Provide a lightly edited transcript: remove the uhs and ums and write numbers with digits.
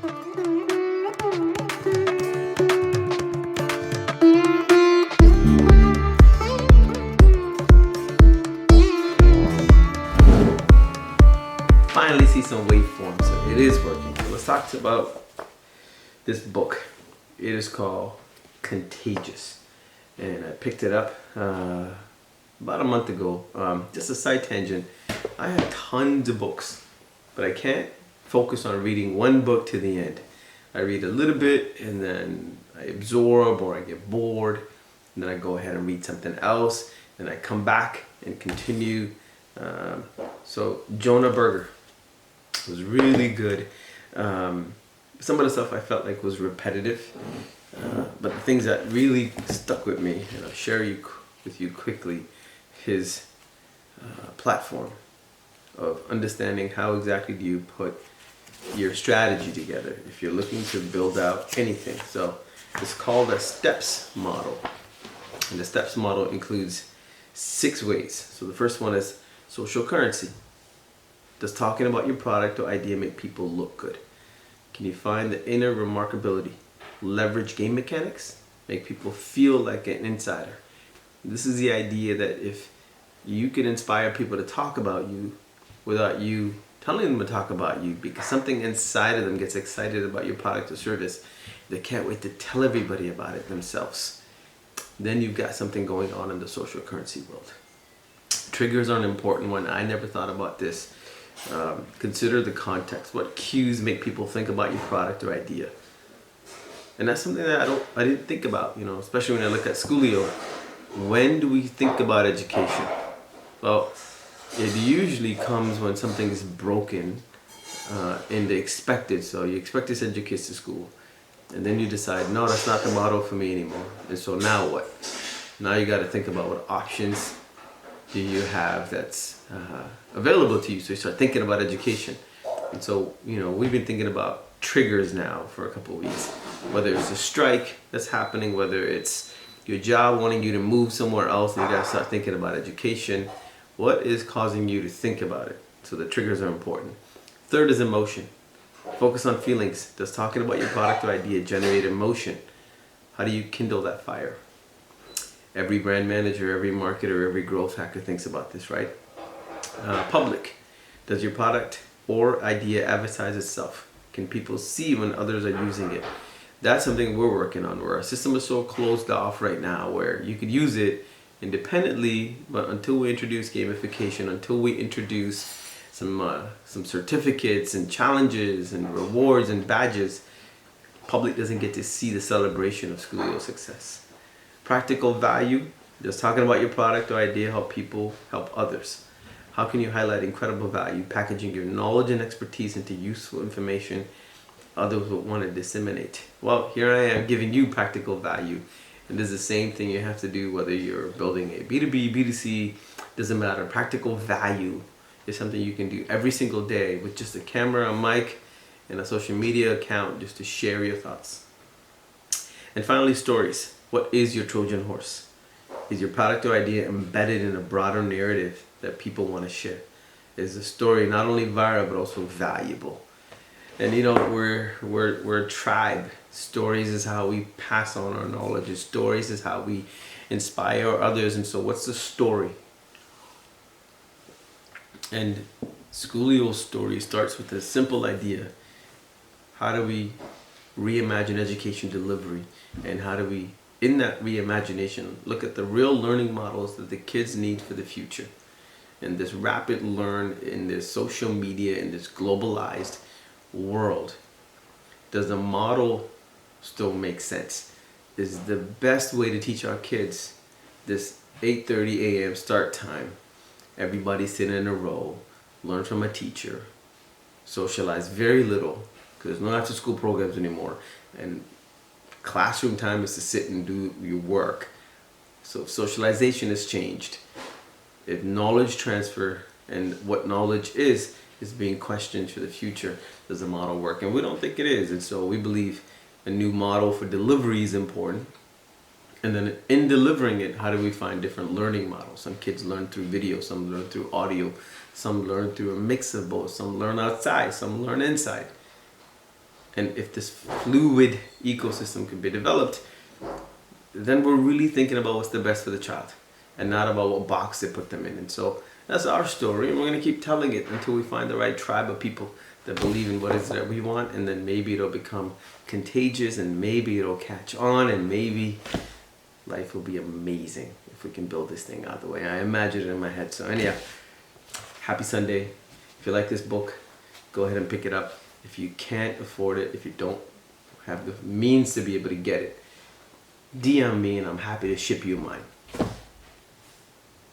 Finally see some waveforms, so it is working. So let's talk about this book. It is called Contagious, and I picked it up about a month ago. Just a side tangent, I have tons of books, but I can't focus on reading one book to the end. I read a little bit and then I absorb, or I get bored, and then I go ahead and read something else, and I come back and continue. So Jonah Berger was really good. Some of the stuff I felt like was repetitive, but the things that really stuck with me, and I'll share with you quickly, his platform of understanding how exactly do you put your strategy together if you're looking to build out anything. So it's called a steps model, and the steps model includes 6 ways. So the first one is social currency. Does talking about your product or idea make people look good? Can you find the inner remarkability? Leverage game mechanics? Make people feel like an insider. This is the idea that if you can inspire people to talk about you without you telling them to talk about you, because something inside of them gets excited about your product or service, they can't wait to tell everybody about it themselves, then you've got something going on in the social currency world. Triggers are an important one. I never thought about this. Consider the context. What cues make people think about your product or idea? And that's something that I didn't think about, especially when I look at Schoolio. When do we think about education? Well, it usually comes when something is broken in the expected. So you expect to send your kids to school, and then you decide, no, that's not the model for me anymore. And so now what? Now you got to think about what options do you have that's available to you. So you start thinking about education. And so, we've been thinking about triggers now for a couple of weeks. Whether it's a strike that's happening, whether it's your job wanting you to move somewhere else, and you got to start thinking about education. What is causing you to think about it? So the triggers are important. Third is emotion. Focus on feelings. Does talking about your product or idea generate emotion? How do you kindle that fire? Every brand manager, every marketer, every growth hacker thinks about this, right? Public. Does your product or idea advertise itself? Can people see when others are using it? That's something we're working on, where our system is so closed off right now where you could use it independently, but until we introduce gamification, until we introduce some certificates and challenges and rewards and badges, public doesn't get to see the celebration of Schoolio's success. Practical value. Does talking about your product or idea help people help others? How can you highlight incredible value, packaging your knowledge and expertise into useful information others would want to disseminate? Well, here I am giving you practical value. And this is the same thing you have to do whether you're building a B2B, B2C, doesn't matter. Practical value is something you can do every single day with just a camera, a mic, and a social media account just to share your thoughts. And finally, stories. What is your Trojan horse? Is your product or idea embedded in a broader narrative that people want to share? Is the story not only viral but also valuable? And we're a tribe. Stories is how we pass on our knowledge. Stories is how we inspire others. And so what's the story? And Schoolio's story starts with a simple idea. How do we reimagine education delivery? And how do we, in that reimagination, look at the real learning models that the kids need for the future? In this rapid learn, in this social media, in this globalized world, does the model still make sense? Is the best way to teach our kids this 8:30 a.m. start time, everybody sitting in a row, learn from a teacher, socialize very little, because there's no after school programs anymore, and classroom time is to sit and do your work. So if socialization has changed, if knowledge transfer and what knowledge is being questioned for the future, does the model work? And we don't think it is. And so we believe a new model for delivery is important. And then in delivering it, how do we find different learning models? Some kids learn through video, some learn through audio, some learn through a mix of both, some learn outside, some learn inside. And if this fluid ecosystem can be developed, then we're really thinking about what's the best for the child and not about what box they put them in. And so that's our story, and we're going to keep telling it until we find the right tribe of people that believe in what it is that we want, and then maybe it'll become contagious, and maybe it'll catch on, and maybe life will be amazing if we can build this thing out the way I imagine it in my head. So anyhow, happy Sunday. If you like this book, go ahead and pick it up. If you can't afford it, if you don't have the means to be able to get it, DM me and I'm happy to ship you mine.